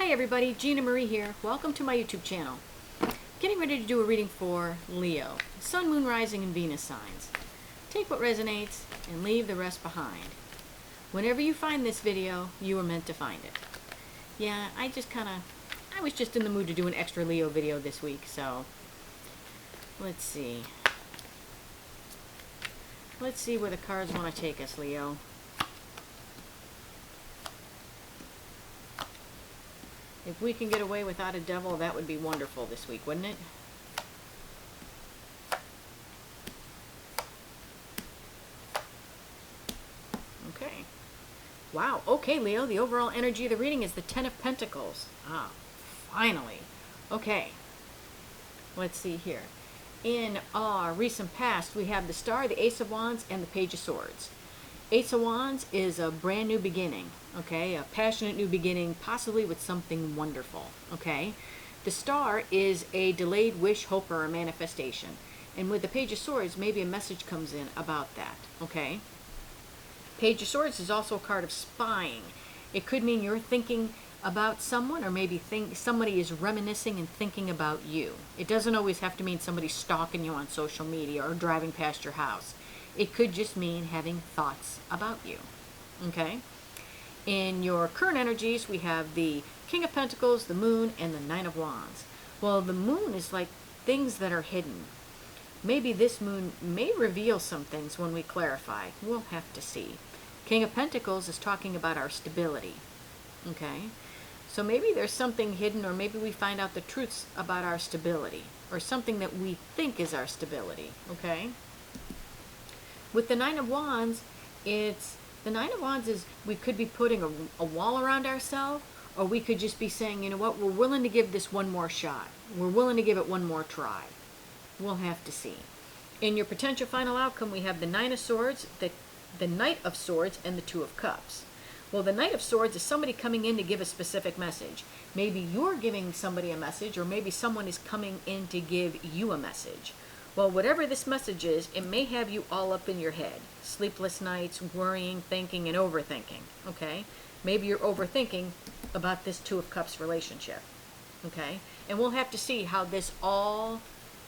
Hi everybody, Gina Marie here. Welcome to my YouTube channel. Getting ready to do a reading for Leo, Sun, Moon, Rising, and Venus signs. Take what resonates and leave the rest behind. Whenever you find this video, you were meant to find it. Yeah, I was just in the mood to do an extra Leo video this week, so let's see. Let's see where the cards want to take us, Leo. If we can get away without a devil, that would be wonderful this week, wouldn't it? Okay. Wow. Okay, Leo, the overall energy of the reading is the Ten of Pentacles. Ah, finally. Okay. Let's see here. In our recent past, we have the Star, the Ace of Wands, and the Page of Swords. Ace of Wands is a brand new beginning, okay? A passionate new beginning, possibly with something wonderful, okay? The Star is a delayed wish, hope, or a manifestation. And with the Page of Swords, maybe a message comes in about that, okay? Page of Swords is also a card of spying. It could mean you're thinking about someone, or maybe somebody is reminiscing and thinking about you. It doesn't always have to mean somebody's stalking you on social media or driving past your house. It could just mean having thoughts about you, okay? In your current energies, we have the King of Pentacles, the Moon, and the Nine of Wands. Well, the Moon is like things that are hidden. Maybe this moon may reveal some things when we clarify. We'll have to see. King of Pentacles is talking about our stability, okay? So maybe there's something hidden, or maybe we find out the truths about our stability, or something that we think is our stability, okay? With the Nine of Wands, the Nine of Wands is we could be putting a wall around ourselves, or we could just be saying, you know what, we're willing to give this one more shot. We're willing to give it one more try. We'll have to see. In your potential final outcome, we have the Nine of Swords, the Knight of Swords, and the Two of Cups. Well, the Knight of Swords is somebody coming in to give a specific message. Maybe you're giving somebody a message, or maybe someone is coming in to give you a message. Well, whatever this message is, it may have you all up in your head. Sleepless nights, worrying, thinking, and overthinking, okay? Maybe you're overthinking about this Two of Cups relationship, okay? And we'll have to see how this all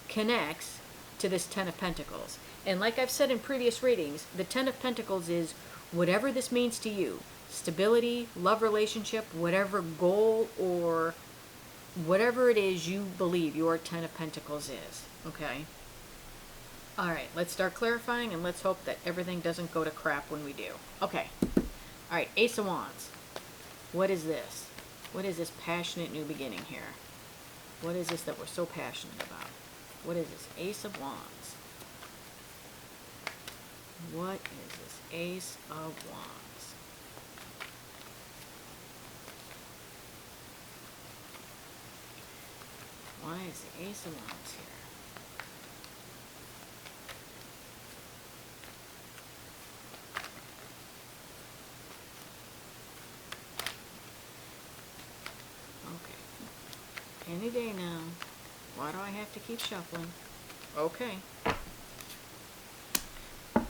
connects to this Ten of Pentacles. And like I've said in previous readings, the Ten of Pentacles is whatever this means to you. Stability, love relationship, whatever goal or whatever it is you believe your Ten of Pentacles is, okay? All right, let's start clarifying, and let's hope that everything doesn't go to crap when we do. Okay. All right, Ace of Wands. What is this? What is this passionate new beginning here? What is this that we're so passionate about? What is this? Ace of Wands. What is this? Ace of Wands. Why is the Ace of Wands here? Any day now. Why do I have to keep shuffling? Okay.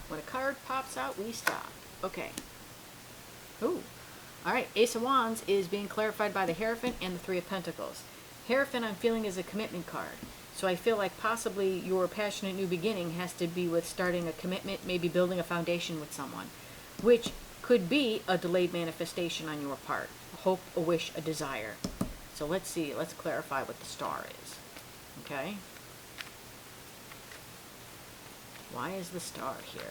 When a card pops out, we stop. Okay. Ooh. Alright, Ace of Wands is being clarified by the Hierophant and the Three of Pentacles. Hierophant I'm feeling is a commitment card. So I feel like possibly your passionate new beginning has to be with starting a commitment, maybe building a foundation with someone, which could be a delayed manifestation on your part. A hope, a wish, a desire. So let's see, let's clarify what the Star is, okay? Why is the Star here?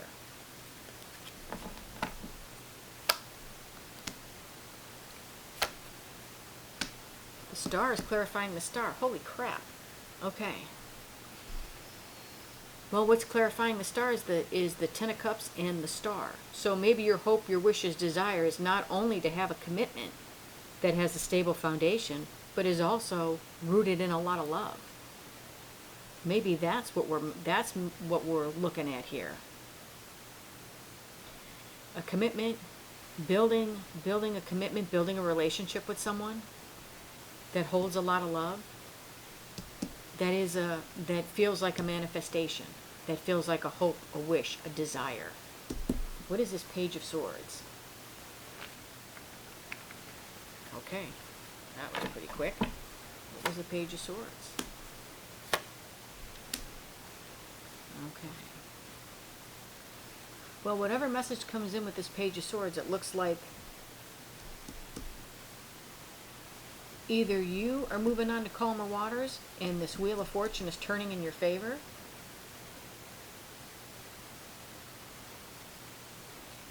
The Star is clarifying the Star. Holy crap. Okay. Well, what's clarifying the Star is the Ten of Cups and the Star. So maybe your hope, your wishes, desire is not only to have a commitment that has a stable foundation, but is also rooted in a lot of love. Maybe that's what we're looking at here. A commitment, building a commitment, building a relationship with someone that holds a lot of love. That feels like a manifestation. That feels like a hope, a wish, a desire. What is this Page of Swords? Okay. That was pretty quick. What was the Page of Swords? Okay. Well, whatever message comes in with this Page of Swords, it looks like either you are moving on to calmer waters and this Wheel of Fortune is turning in your favor.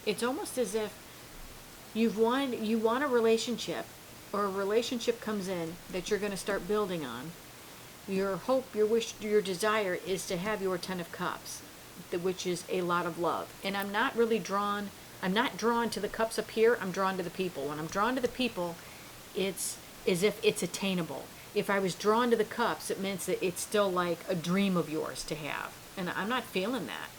It's almost as if you want a relationship, or a relationship comes in that you're going to start building on. Your hope, your wish, your desire is to have your 10 of Cups, which is a lot of love. And I'm not drawn to the cups up here, I'm drawn to the people. When I'm drawn to the people, it's as if it's attainable. If I was drawn to the cups, it means that it's still like a dream of yours to have. And I'm not feeling that.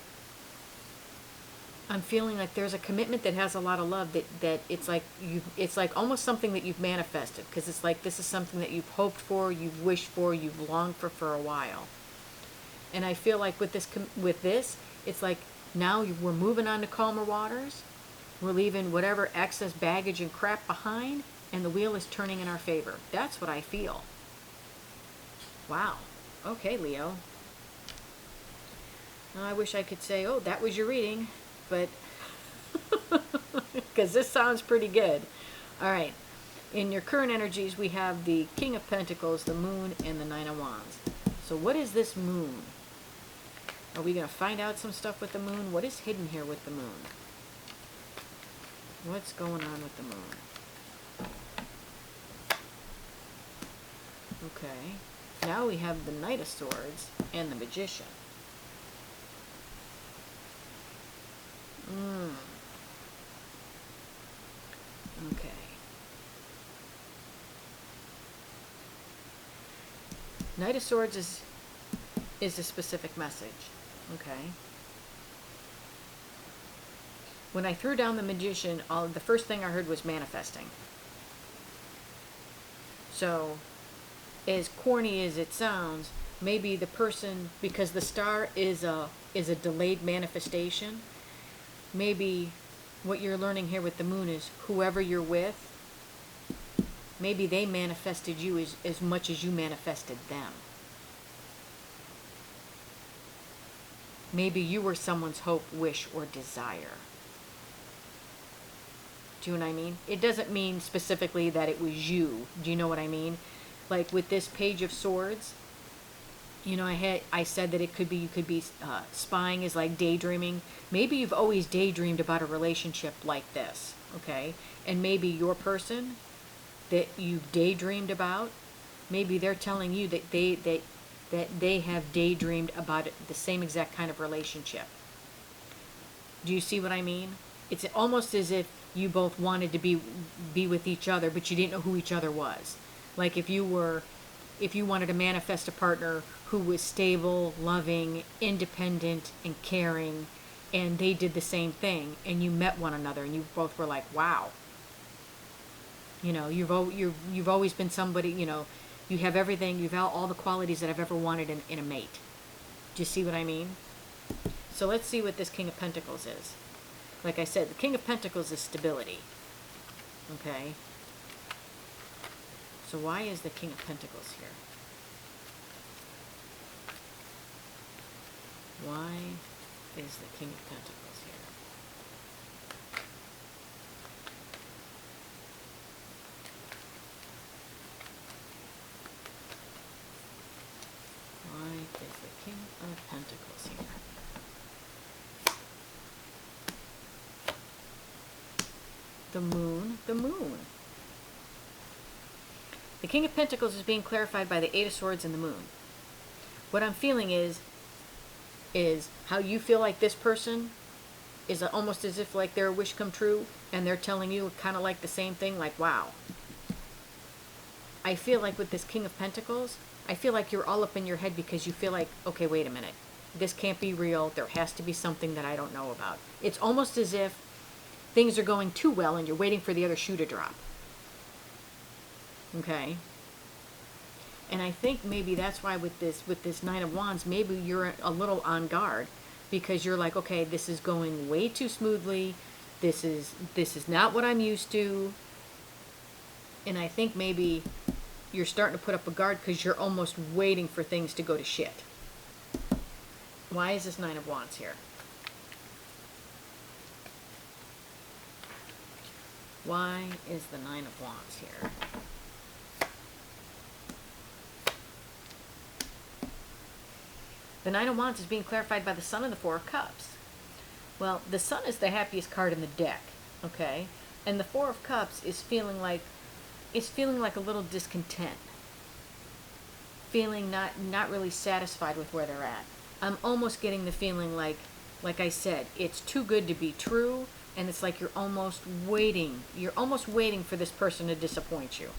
I'm feeling like there's a commitment that has a lot of love, that it's like almost something that you've manifested, because it's like this is something that you've hoped for, you've wished for, you've longed for a while. And I feel like with this, it's like now we're moving on to calmer waters. We're leaving whatever excess baggage and crap behind, and the wheel is turning in our favor. That's what I feel. Wow. Okay, Leo. Now, I wish I could say, oh, that was your reading, but because this sounds pretty good. All right. In your current energies, we have the King of Pentacles, the Moon, and the Nine of Wands. So what is this Moon? Are we going to find out some stuff with the Moon? What is hidden here with the Moon? What's going on with the Moon? Okay. Now we have the Knight of Swords and the Magician. Okay. Knight of Swords is a specific message. Okay. When I threw down the Magician, the first thing I heard was manifesting. So, as corny as it sounds, maybe the person, because the star is a delayed manifestation, maybe what you're learning here with the Moon is whoever you're with, maybe they manifested you as much as you manifested them. Maybe you were someone's hope, wish, or desire. Do you know what I mean? It doesn't mean specifically that it was you. Do you know what I mean? Like with this Page of Swords, you know, I said that you could be spying is like daydreaming. Maybe you've always daydreamed about a relationship like this, okay? And maybe your person that you've daydreamed about, maybe they're telling you that they have daydreamed about the same exact kind of relationship. Do you see what I mean? It's almost as if you both wanted to be with each other, but you didn't know who each other was. Like if you wanted to manifest a partner who was stable, loving, independent, and caring, and they did the same thing, and you met one another, and you both were like, wow. You know, you've always been somebody, you know, you have everything, you've all the qualities that I've ever wanted in a mate. Do you see what I mean? So let's see what this King of Pentacles is. Like I said, the King of Pentacles is stability. Okay? So why is the King of Pentacles here? Why is the King of Pentacles here? Why is the King of Pentacles here? The Moon, the Moon. The King of Pentacles is being clarified by the Eight of Swords and the Moon. What I'm feeling is how you feel like this person is almost as if like their wish come true, and they're telling you kind of like the same thing, like, wow. I feel like with this King of Pentacles, I feel like you're all up in your head because you feel like, okay, wait a minute. This can't be real. There has to be something that I don't know about. It's almost as if things are going too well and you're waiting for the other shoe to drop. Okay? And I think maybe that's why with this Nine of Wands, maybe you're a little on guard because you're like, okay, this is going way too smoothly. This is not what I'm used to. And I think maybe you're starting to put up a guard because you're almost waiting for things to go to shit. Why is this Nine of Wands here? Why is the Nine of Wands here? The Nine of Wands is being clarified by the Sun and the Four of Cups. Well, the Sun is the happiest card in the deck, okay? And the Four of Cups is feeling like a little discontent. Feeling not really satisfied with where they're at. I'm almost getting the feeling like I said, it's too good to be true, and it's like you're almost waiting for this person to disappoint you.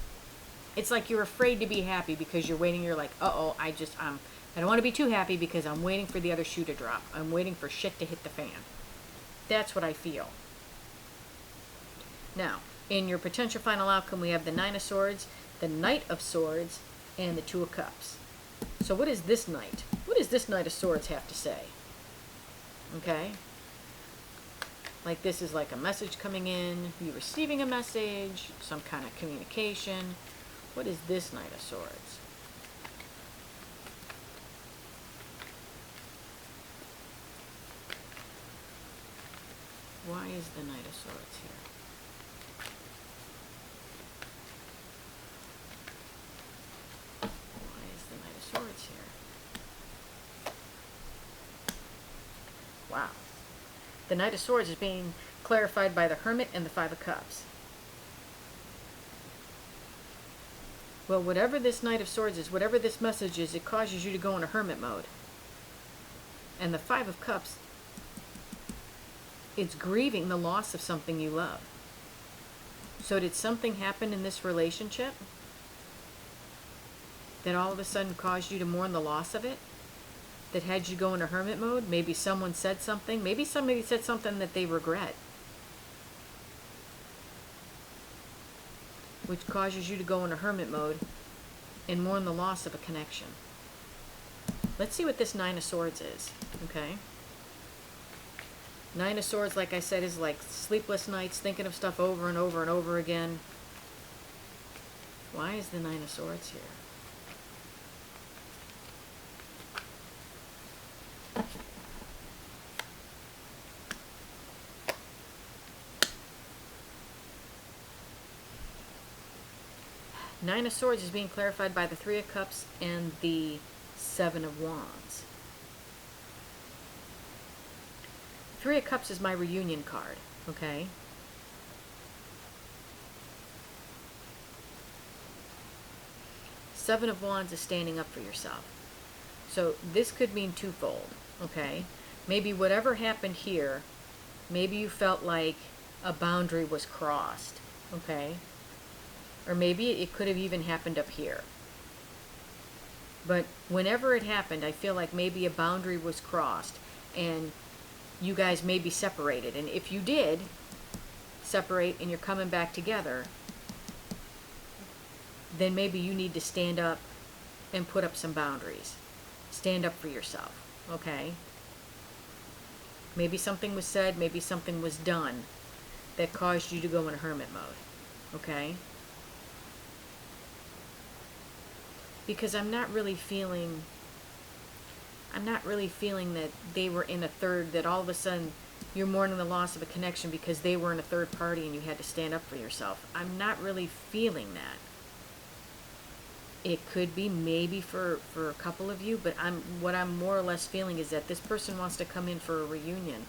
It's like you're afraid to be happy because you're waiting, you're like, uh-oh, I don't want to be too happy because I'm waiting for the other shoe to drop. I'm waiting for shit to hit the fan. That's what I feel. Now, in your potential final outcome, we have the Nine of Swords, the Knight of Swords, and the Two of Cups. So what is this Knight? What does this Knight of Swords have to say? Okay? Like this is like a message coming in, you receiving a message, some kind of communication. What is this Knight of Swords? Why is the Knight of Swords here? Why is the Knight of Swords here? Wow. The Knight of Swords is being clarified by the Hermit and the Five of Cups. Well, whatever this Knight of Swords is, whatever this message is, it causes you to go into hermit mode. And the Five of Cups, it's grieving the loss of something you love. So did something happen in this relationship that all of a sudden caused you to mourn the loss of it? That had you go into hermit mode? Maybe someone said something. Maybe somebody said something that they regret. Which causes you to go into hermit mode and mourn the loss of a connection. Let's see what this Nine of Swords is, okay? Nine of Swords, like I said, is like sleepless nights, thinking of stuff over and over and over again. Why is the Nine of Swords here? Nine of Swords is being clarified by the Three of Cups and the Seven of Wands. Three of Cups is my reunion card, okay? Seven of Wands is standing up for yourself. So this could mean twofold, okay? Maybe whatever happened here, maybe you felt like a boundary was crossed, okay? Or maybe it could have even happened up here. But whenever it happened, I feel like maybe a boundary was crossed and you guys may be separated. And if you did separate and you're coming back together, then maybe you need to stand up and put up some boundaries. Stand up for yourself, okay? Maybe something was said, maybe something was done that caused you to go in hermit mode, okay? Because I'm not really feeling that they were in a third, that all of a sudden you're mourning the loss of a connection because they were in a third party and you had to stand up for yourself. I'm not really feeling that. It could be maybe for a couple of you, but what I'm more or less feeling is that this person wants to come in for a reunion,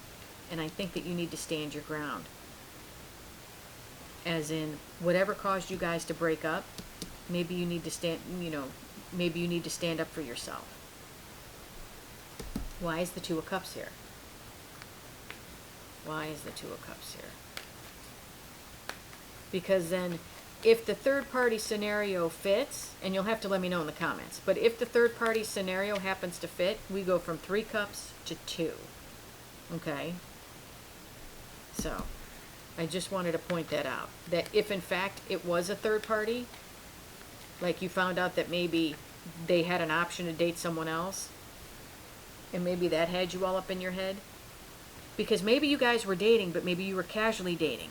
and I think that you need to stand your ground. As in, whatever caused you guys to break up, maybe you need to stand, maybe you need to stand up for yourself. Why is the Two of Cups here? Why is the Two of Cups here? Because then, if the third party scenario fits, and you'll have to let me know in the comments, but if the third party scenario happens to fit, we go from 3 cups to 2. Okay? So, I just wanted to point that out. That if in fact it was a third party, like you found out that maybe they had an option to date someone else, and maybe that had you all up in your head, because maybe you guys were dating, but maybe you were casually dating.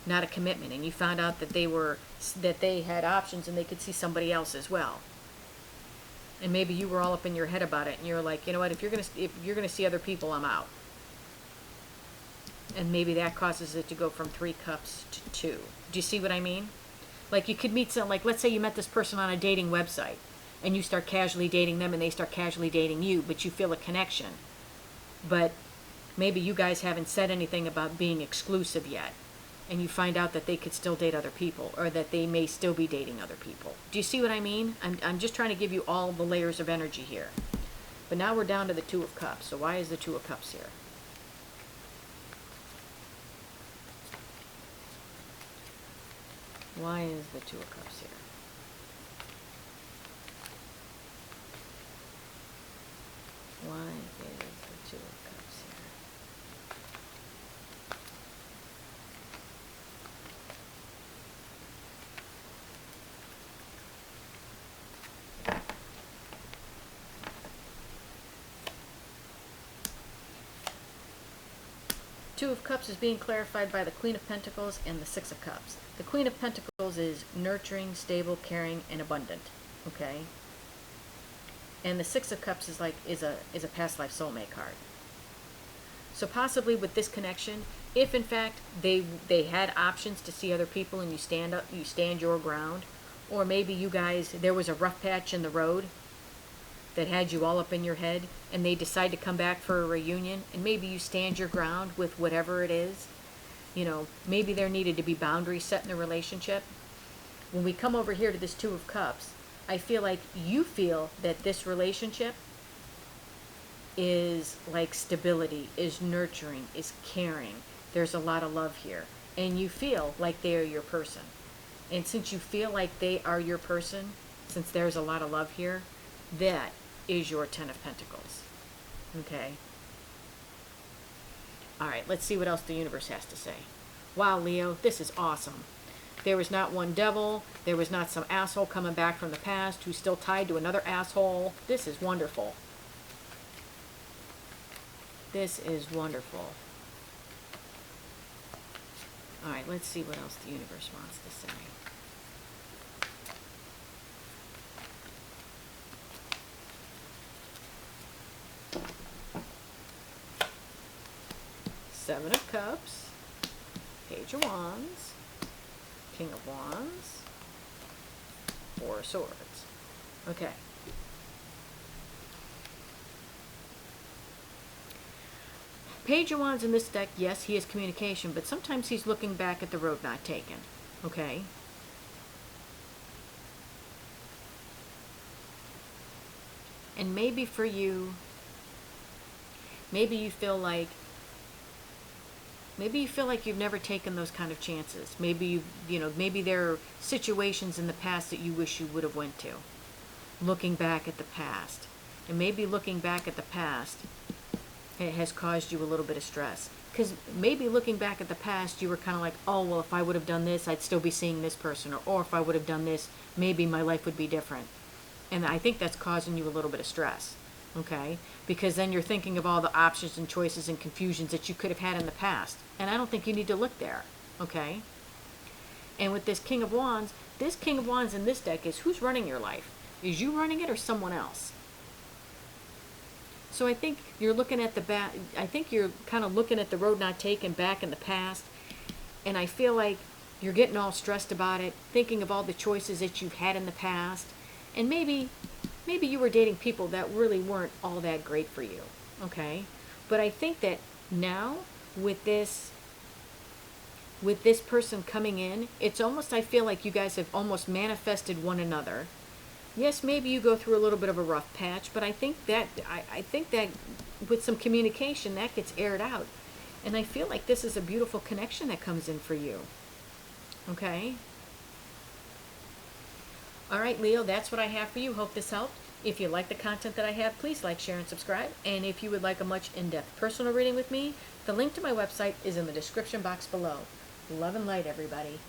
not a commitment, and you found out that they had options and they could see somebody else as well. And maybe you were all up in your head about it, and you're like, you know what, if you're gonna see other people, I'm out. And maybe that causes it to go from 3 cups to 2. Do you see what I mean? Like, you could meet some, like, let's say you met this person on a dating website, and you start casually dating them, and they start casually dating you, but you feel a connection. But maybe you guys haven't said anything about being exclusive yet, and you find out that they could still date other people, or that they may still be dating other people. Do you see what I mean? I'm just trying to give you all the layers of energy here. But now we're down to the 2 of Cups. So why is the 2 of Cups here? Why is the 2 of Cups here? Why is the 2 of Cups here? Two of Cups is being clarified by the Queen of Pentacles and the 6 of Cups. The Queen of Pentacles is nurturing, stable, caring, and abundant. Okay? And the 6 of Cups is a past life soulmate card. So possibly with this connection, if in fact they had options to see other people and you stand your ground, or maybe you guys, there was a rough patch in the road that had you all up in your head, and they decide to come back for a reunion, and maybe you stand your ground with whatever it is. You know, maybe there needed to be boundaries set in the relationship. When we come over here to this 2 of Cups, I feel like you feel that this relationship is like stability, is nurturing, is caring. There's a lot of love here. And you feel like they are your person. And since you feel like they are your person, since there's a lot of love here, that is your 10 of Pentacles. Okay? All right, let's see what else the universe has to say. Wow, Leo, this is awesome. There was not one devil. There was not some asshole coming back from the past who's still tied to another asshole. This is wonderful. This is wonderful. All right, let's see what else the universe wants to say. Seven of Cups, Page of Wands, King of Wands, 4 of Swords. Okay. Page of Wands in this deck, yes, he has communication, but sometimes he's looking back at the road not taken. Okay. And maybe for you, maybe you feel like you've never taken those kind of chances. Maybe maybe there are situations in the past that you wish you would have went to. Looking back at the past. And maybe looking back at the past, it has caused you a little bit of stress. Because maybe looking back at the past, you were kind of like, oh, well, if I would have done this, I'd still be seeing this person. Or if I would have done this, maybe my life would be different. And I think that's causing you a little bit of stress. Okay? Because then you're thinking of all the options and choices and confusions that you could have had in the past. And I don't think you need to look there. Okay? And with this King of Wands in this deck is who's running your life? Is you running it or someone else? So I think you're looking at I think you're kind of looking at the road not taken back in the past. And I feel like you're getting all stressed about it, thinking of all the choices that you've had in the past. And maybe you were dating people that really weren't all that great for you, okay? But I think that now, with this person coming in, it's almost, I feel like you guys have almost manifested one another. Yes, maybe you go through a little bit of a rough patch, but I think that with some communication, that gets aired out. And I feel like this is a beautiful connection that comes in for you, okay? All right, Leo, that's what I have for you. Hope this helped. If you like the content that I have, please like, share, and subscribe. And if you would like a much in-depth personal reading with me, the link to my website is in the description box below. Love and light, everybody.